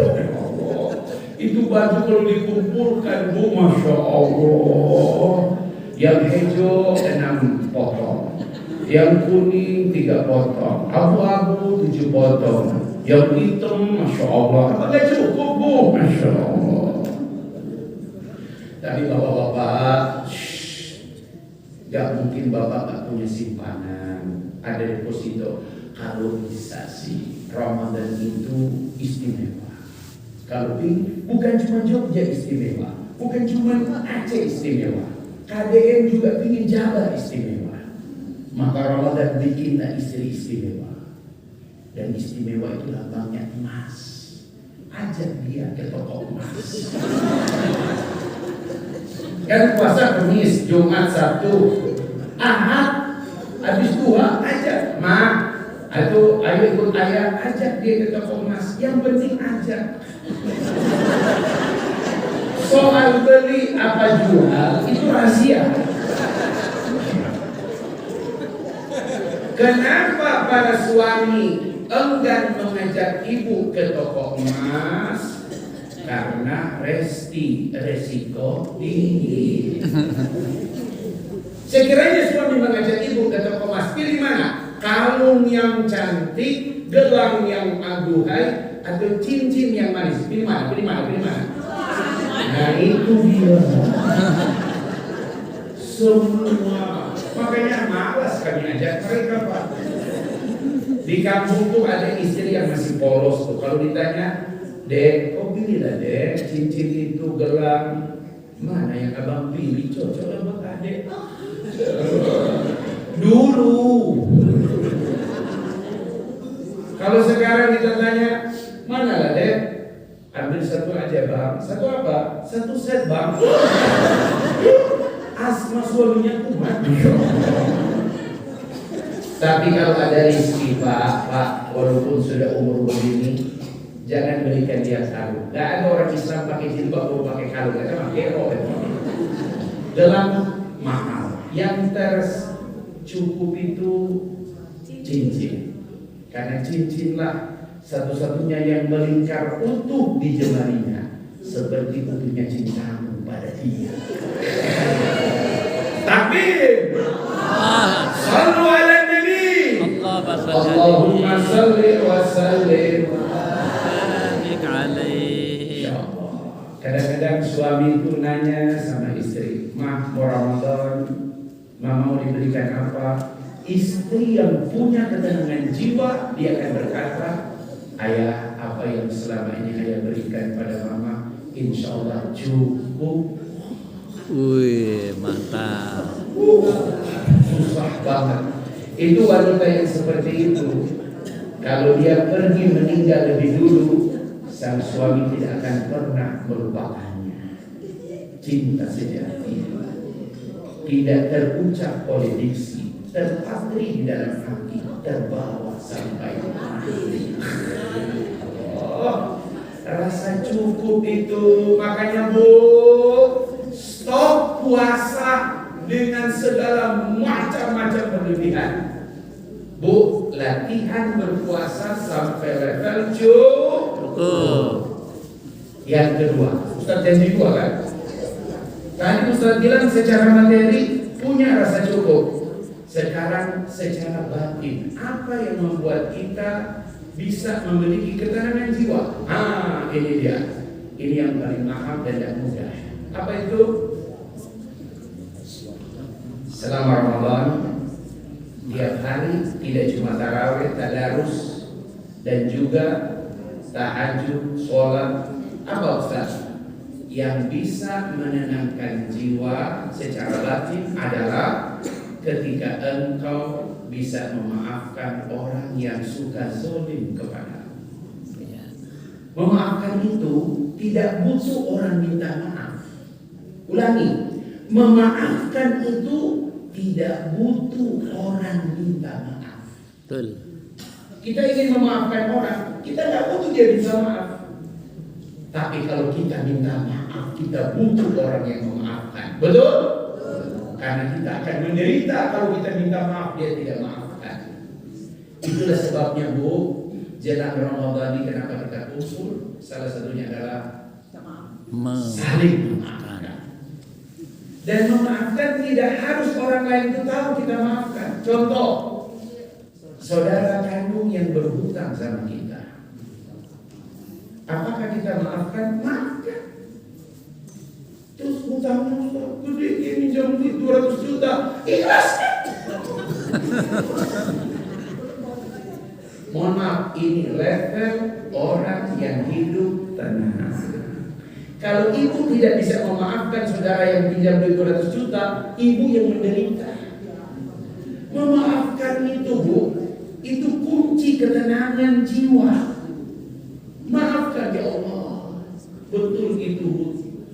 Speaker 1: Itu baju kalau dikumpulkan Bu, Masya Allah. Yang hijau 6 potong, yang kuning 3 potong, abu-abu 7 potong, yang hitam Masya Allah. Agak cukup Bu, Masya Allah. Tapi bapak-bapak, gak mungkin bapak gak punya simpanan, ada deposito. Kalau bisa sih Ramadan itu istimewa. Kalau bukan cuma Jogja istimewa, bukan cuma Aceh istimewa, KDM juga ingin Jabar istimewa. Maka Ramadan bikinlah istri istimewa. Dan istimewa itu lambangnya emas. Ajak dia ke toko emas. Kan puasa Kamis, Jumat, Sabtu, Ahad, habis duha ajak Atau ayo ikut ayah, ajak dia ke toko emas. Yang penting ajak. Soal beli apa jual itu rahasia. Kenapa para suami enggan mengajak ibu ke toko emas? Karena resiko tinggi. Sekiranya suami mengajak ibu ke toko emas, pilih mana? Kalung yang cantik, gelang yang aduhai, atau cincin yang manis? Pilih mana? Pilih mana? Pilih mana? Nah itu dia. Semua. Makanya malas kami ajak mereka, Pak. Di kampung tuh ada istri yang masih polos tuh. Kalau ditanya, Dek, kok pilihlah Dek, cincin itu, gelang, mana yang abang pilih cocok sama Adek? Dulu. Kalau sekarang kita tanya, mana lah Dek? Ambil satu aja bang. Satu apa? Satu set bang. Asma suaminya kumat. Tapi kalau ada rezeki Pak, walaupun sudah umur begini, jangan belikan dia kalung. Gak ada orang Islam pakai jilbab mau pakai kalung, kita pakai rok. Dalam mahal, yang tercukup itu cincin. Karena cincinlah satu-satunya yang melingkar utuh di jemarinya, seperti utuhnya cintamu pada dia. Takbir. Sallu ala Nabi. Allahumma salli wa sallim alaihi. Kadang-kadang suami itu nanya sama istri, "Mah, mau Ramadan, Mah mau diberikan apa?" Istri yang punya ketenangan jiwa, dia akan berkata, "Ayah, apa yang selama ini ayah berikan pada mama, insya Allah cukup."
Speaker 2: Wih, mantap.
Speaker 1: Susah banget. Itu wanita yang seperti itu. Kalau dia pergi meninggal lebih dulu, sang suami tidak akan pernah melupakannya. Cinta sejati tidak terucap oleh diksi, terpatri di dalam hati, terbawa sampai mati. Oh, rasa cukup itu. Makanya Bu, stop puasa dengan segala macam-macam berlebihan. Bu, latihan berpuasa sampai level cukup. Yang kedua, Ustaz janji dua kan? Tadi Ustaz bilang secara materi punya rasa cukup. Sekarang secara batin, apa yang membuat kita bisa memiliki ketenangan jiwa? Ini dia. Ini yang paling mahal dan tidak mudah. Apa itu? Selama Ramadan, tiap hari tidak cuma tarawih, tadarus, dan juga tahajud, sholat. Apa Ustaz? Yang bisa menenangkan jiwa secara batin adalah ketika engkau bisa memaafkan orang yang suka zalim kepadamu. Memaafkan itu tidak butuh orang minta maaf. Ulangi, memaafkan itu tidak butuh orang minta maaf.
Speaker 2: Betul.
Speaker 1: Kita ingin memaafkan orang, kita nggak butuh dia minta maaf. Tapi kalau kita minta maaf, kita butuh orang yang memaafkan. Betul? Karena kita akan menderita kalau kita minta maaf, dia tidak maafkan. Itulah sebabnya Bu, jelang Ramadan ini kenapa kita kumpul? Salah satunya adalah saling memaafkan. Dan memaafkan tidak harus orang lain itu tahu kita maafkan. Contoh, saudara kandung yang berhutang sama kita. Apakah kita maafkan? Maafkan. Terus hutangnya gede, ini jam 200 juta, ikhlaskan. Mohon maaf, ini level orang yang hidup tenang. Kalau ibu tidak bisa memaafkan saudara yang pinjam 200 juta, ibu yang menderita. Memaafkan itu Bu, itu kunci ketenangan jiwa. Maafkan ya Allah. Betul itu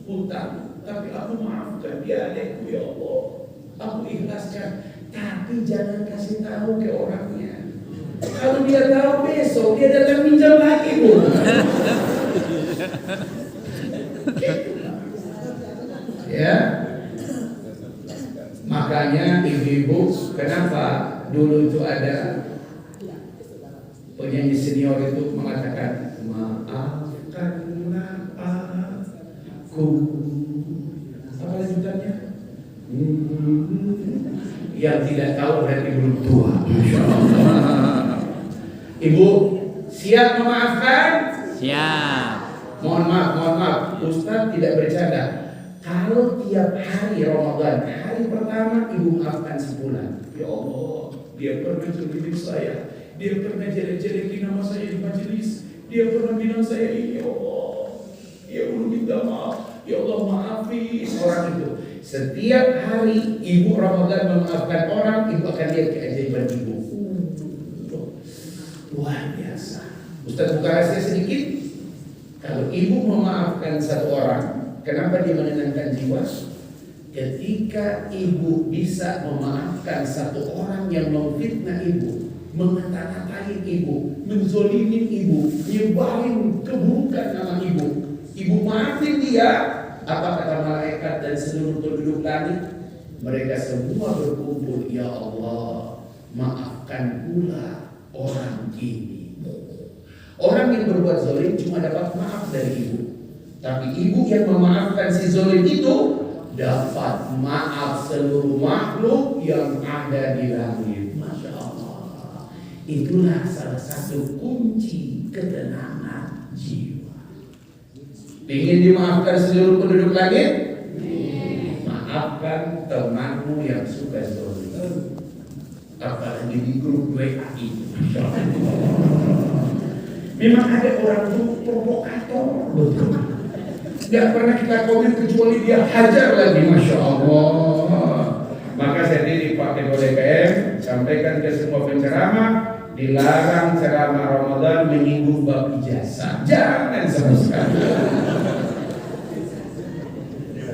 Speaker 1: hutang, tapi aku maafkan dia adekku ya Allah. Aku ikhlaskan, tapi jangan kasih tahu ke orangnya. Kalau dia tahu besok dia datang minjam lagi, Bu. Ya. Makanya ibu-ibu, kenapa dulu itu ada penyanyi senior itu mengatakan, maafkanlah aku. Apa lanjutannya? Yang tidak tahu berarti belum tua. Masya Allah. Ibu siap memaafkan?
Speaker 2: Siap.
Speaker 1: Mohon maaf, Ustaz tidak bercanda. Kalau tiap hari Ramadan, hari pertama ibu maafkan sebulan. Ya Allah, dia pernah jelekin saya, dia pernah jelek-jelekin nama saya di majelis, dia pernah bilang saya ini, ya Allah, dia belum minta maaf. Ya Allah, maafin orang itu. Setiap hari ibu Ramadan memaafkan orang, ibu akan lihat keajaiban ibu. Luar biasa. Ustaz buka rahasia sedikit. Kalau ibu memaafkan satu orang, kenapa dia menenangkan jiwa? Ketika ibu bisa memaafkan satu orang yang memfitnah ibu, mengata-ngatain ibu, menzolimin ibu, nyebarin keburukan nama ibu, ibu maafin dia, apa kata malaikat dan seluruh penduduk langit? Mereka semua berkumpul, ya Allah, maafkan pula orang ini. Orang yang berbuat zalim cuma dapat maaf dari ibu, tapi ibu yang memaafkan si zalim itu dapat maaf seluruh makhluk yang ada di langit. Masya Allah. Itulah salah satu kunci ketenangan jiwa. Ingin dimaafkan seluruh penduduk langit? Maafkan temanmu yang suka zalim. Apalagi di grup WA itu. Masya Allah. Memang ada orang itu provokator, betul. Tidak pernah kita komen kecuali dia hajar lagi, Masya Allah. Maka saya titip Pak Ketua DKM, sampaikan ke semua penceramah, dilarang ceramah Ramadan menyinggung bab ijazah. Jangan sama sekali.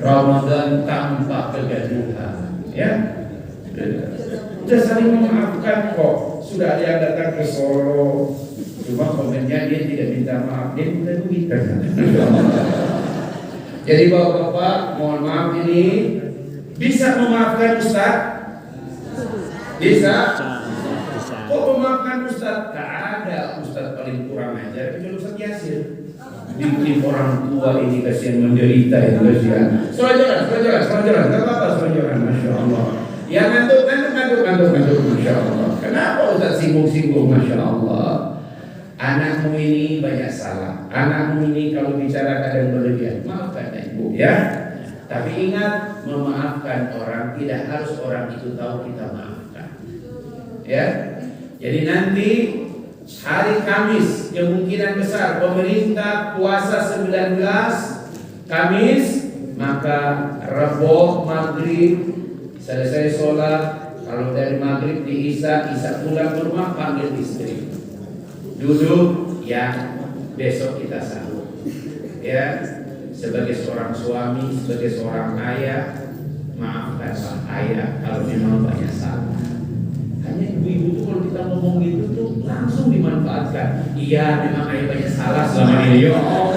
Speaker 1: Ramadan tanpa kegaduhan, ya. Sudah saling memaafkan kok. Sudah ada yang datang ke Solo, cuma komennya dia tidak minta maaf, dia minta duit. Jadi bapak-bapak, mohon maaf ini bisa memaafkan Ustaz? Bisa? Kok memaafkan Ustaz? Tak ada Ustaz paling kurang ajar kecuali Ustaz Yasir. Bikin orang tua ini kasihan menderita itu kasihan. Selajaran, tak apa-apa selajaran, Masya Allah. Ya ngantuk, Masya Allah. Kenapa Ustaz singgung-singgung, Masya Allah? Anakmu ini banyak salah. Anakmu ini kalau bicara kadang berlebihan. Maafkan ibu, ya. Tapi ingat, memaafkan orang tidak harus orang itu tahu kita maafkan. Ya. Jadi nanti hari Kamis kemungkinan besar pemerintah puasa 19 Kamis, maka Rabu maghrib selesai sholat. Kalau dari maghrib di Isya pulang ke rumah, panggil istri. Duduk, ya besok kita sahur. Ya, sebagai seorang suami, sebagai seorang ayah, maafkanlah ayah kalau memang banyak salah. Hanya ibu-ibu tuh kalau kita ngomong gitu tuh langsung dimanfaatkan. Iya, memang ayah banyak salah selama ini. Ya Allah.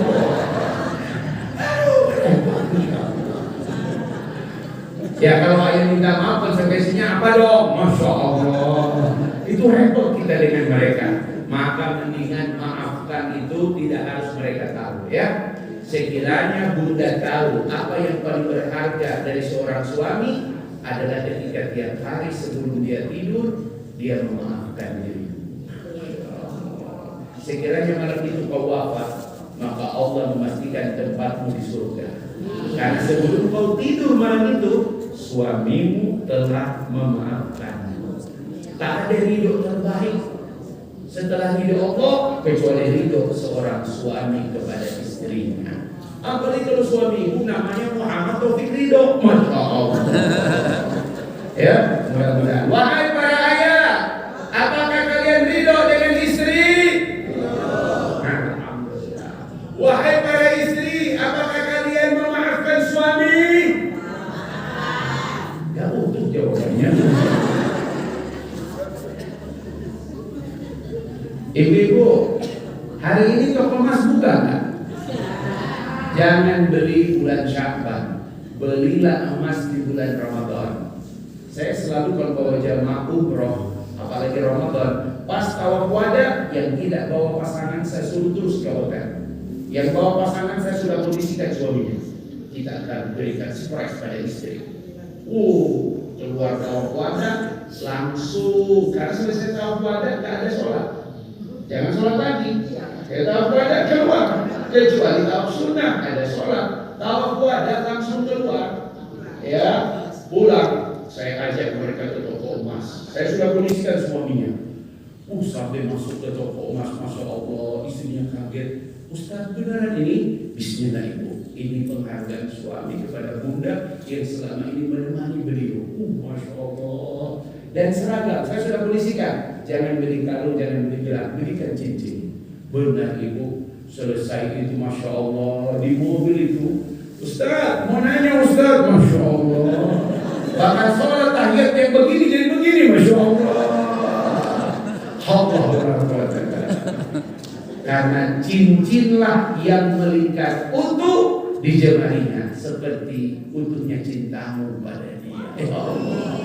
Speaker 1: Ya kalau ayah minta maaf konsekuensinya apa dong? Masya Allah. Itu repot kita dengan mereka. Maka mendingan maafkan itu tidak harus mereka tahu, ya. Sekiranya bunda tahu apa yang paling berharga dari seorang suami adalah ketika tiap hari sebelum dia tidur dia memaafkan diri. Sekiranya malam itu kau wafat, maka Allah memastikan tempatmu di surga. Karena sebelum kau tidur malam itu suamimu telah memaafkanmu. Tak ada ridho terbaik setelah ridho Allah kecuali ridho seorang suami kepada istrinya. Apalagi kalau suami ibu namanya Muhammad Taufik Ridho, Masya Allah. Ya, mudah-mudahan. Wahai para ayah, apakah kalian ridho dengan istri? Alhamdulillah. Wahai para istri, apakah kalian memaafkan suami? Gak utuh jawabannya. Ibu-ibu, hari ini toko emas buka nggak? Jangan beli bulan Sya'ban, belilah emas di bulan Ramadan. Saya selalu kalau bawa jamaah umroh, apalagi Ramadan, pas tawaf wada, yang tidak bawa pasangan saya suruh terus ke hotel. Yang bawa pasangan saya sudah kondisikan suaminya. Kita akan berikan surprise pada istri. Keluar tawaf wada, langsung karena selesai tawaf wada tidak ada sholat. Jangan sholat lagi. Kita tawaf wada keluar. Kecuali tawaf sunnah ada sholat. Tawaf wada langsung keluar. Ya, pulang. Saya ajak mereka ke toko emas. Saya sudah kondisikan suaminya. Sampai masuk ke toko emas, masya Allah, istrinya kaget. Ustaz, beneran ini? Bismillah ibu. Ini penghargaan suami kepada bunda yang selama ini menemani beliau. Masya Allah. Dan seragam, saya sudah kondisikan. Jangan beli kalung, jangan beli gelang, belikan cincin. Benar ibu. Selesai itu masya Allah di mobil itu. Ustaz, mau nanya Ustaz, masya Allah. Bahkan sholat tahiyat yang begini jadi begini, masya Allah. Karena cincinlah yang melingkar untuk di jemarinya seperti utuhnya cintamu pada dia. Allah.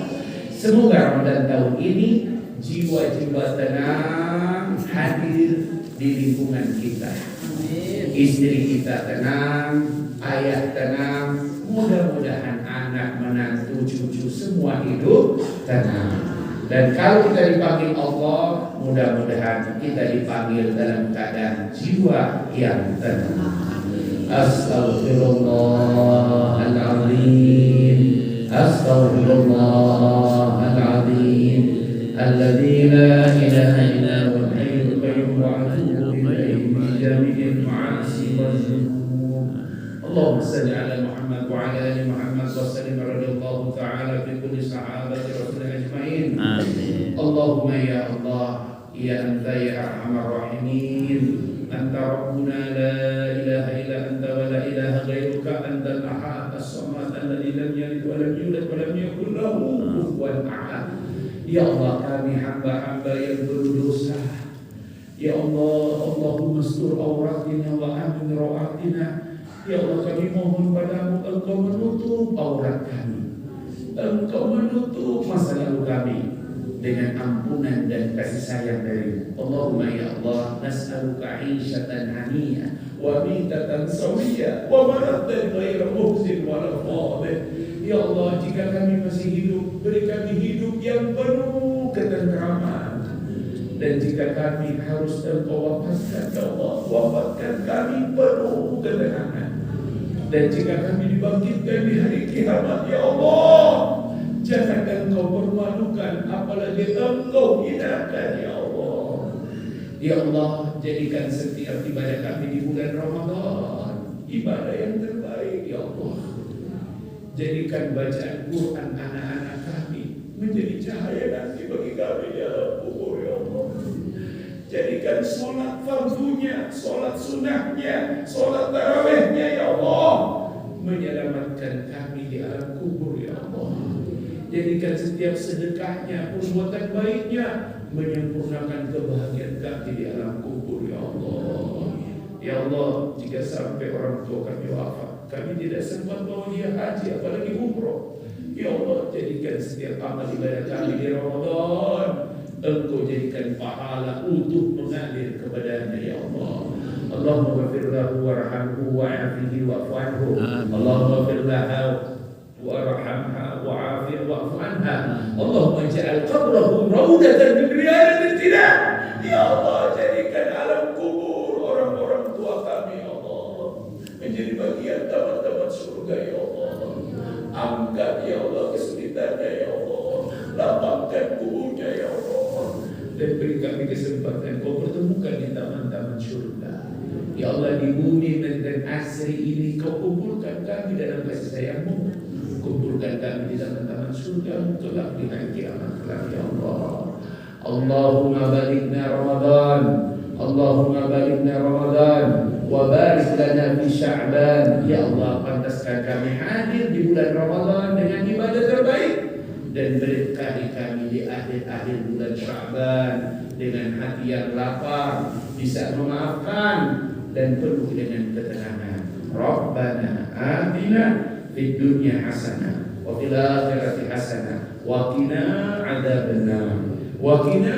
Speaker 1: Semoga Ramadan tahun ini jiwa-jiwa tenang hadir di lingkungan kita. Istri kita tenang, ayah tenang, mudah-mudahan anak, menantu, cucu semua hidup tenang. Dan kalau kita dipanggil Allah, mudah-mudahan kita dipanggil dalam keadaan jiwa yang tenang. Astaghfirullahaladzim, astaghfirullahaladzim, alladzi la ilaha illa huwal hayyul qayyum wa atubu ilaihi min jami'il ma'asi wal dzunub. Allahumma shalli ala Muhammad wa ala ali Muhammad wa sallim radhiyallahu ta'ala fi kulli sahabati rasul ajma'in. Amin. Allahumma ya Allah, ya anta ya arhamar rahimin. Anta rabbuna la ilaha illa anta wa la ilaha ghairuka, anta al-ahad as-samad alladzi lam yalid wa lam yulad wa lam yakul lahu kufuwan ahad. Ya Allah, kami hamba-hamba yang berdosa. Ya Allah, Allahumma astur auratina wa amin rawatina. Ya Allah, kami mohon padamu Engkau menutup aurat kami, Engkau menutup masa lalu kami dengan ampunan dan kasih sayang dari-Mu. Allahumma ya Allah, nas'aluka 'ishatan haniyah wa mitatan sawiyah wa maratan ghairu muhzin wa la fadih. Ya Allah, jika kami masih hidup, beri kami hidup yang penuh ketenteraman. Dan jika kami harus Engkau wafatkan, ya Allah, wafatkan kami penuh ketenangan. Dan jika kami dibangkitkan di hari kiamat, ya Allah, jangan Engkau permalukan, apalagi Engkau hinakan, ya Allah. Ya Allah, jadikan setiap ibadah kami di bulan Ramadan ibadah yang terbaik, ya Allah. Jadikan bacaan Quran anak-anak kami menjadi cahaya nanti bagi kami di alam kubur, ya Allah. Jadikan sholat fardunya, sholat sunnahnya, sholat tarawihnya, ya Allah, menyelamatkan kami di alam kubur, ya Allah. Jadikan setiap sedekahnya, perbuatan baiknya menyempurnakan kebahagiaan kami di alam kubur, ya Allah. Ya Allah, jika sampai orang tua kami wafat, kami tidak sempat bawa dia haji, apalagi umroh. Ya Allah, jadikan setiap amal ibadah kami di Ramadan Engkau jadikan pahala utuh mengalir kepadanya, ya Allah. Allahumma ghafir lahu warhamhu wa'afihi wa'fu anhu. Allahumma ghafir lahu warhamha wa'afihi wa'fu anha. Allahumma ja'al qabrahu raudatan min riyadil jannah. Ya Allah, jadikan alam kubur orang-orang tua kami, ya Allah, menjadi bagian taman-taman surga, ya Allah. Angkat, ya Allah, kesulitannya, ya Allah. Lapangkan kuburnya, ya Allah. Dan beri kami kesempatan Kau pertemukan di taman-taman surga. Ya Allah, di bumi dan asri ini Kau kumpulkan kami dalam kasih sayang-Mu. Kumpulkan kami di taman-taman surga kelak di hari kiamat kelak, ya Allah. Allahumma balighna Ramadan, Allahumma balighna Ramadan, wa barik lana fi Sya'ban. Ya Allah, pantaskan kami hadir di bulan Ramadan dengan ibadah terbaik, dan berkahi kami di akhir-akhir bulan Sya'ban dengan hati yang lapar, bisa memaafkan dan penuh dengan ketenangan. Rabbana atina fid dunya hasanah wa fil akhirati hasanah wa qina adzabannar wa qina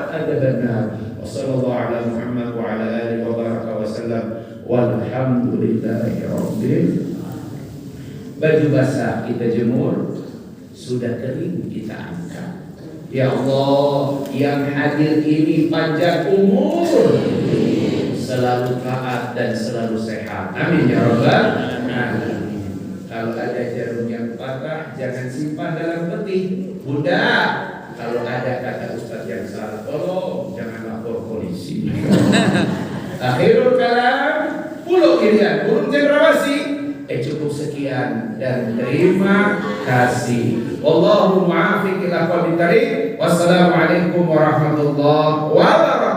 Speaker 1: adzabannar. Wa sallallahu ala Muhammad wa ala alihi wa baraka wa sallam walhamdulillahi rabbil. Baju basah kita jemur, sudah kering kita angkat. Ya Allah, yang hadir ini panjang umur, selalu taat dan selalu sehat. Amin ya rabbal alamin. Kalau ada jarum yang patah, jangan simpan dalam peti. Bunda, kalau ada kata ustaz yang salah, tolong jangan lapor polisi. Akhirul kalam, pulau irian, burung cendrawasih. Cukup sekian dan terima kasih. Wallahu muwaffiq ila aqwamit thariq. Wassalamualaikum warahmatullahi wabarakatuh.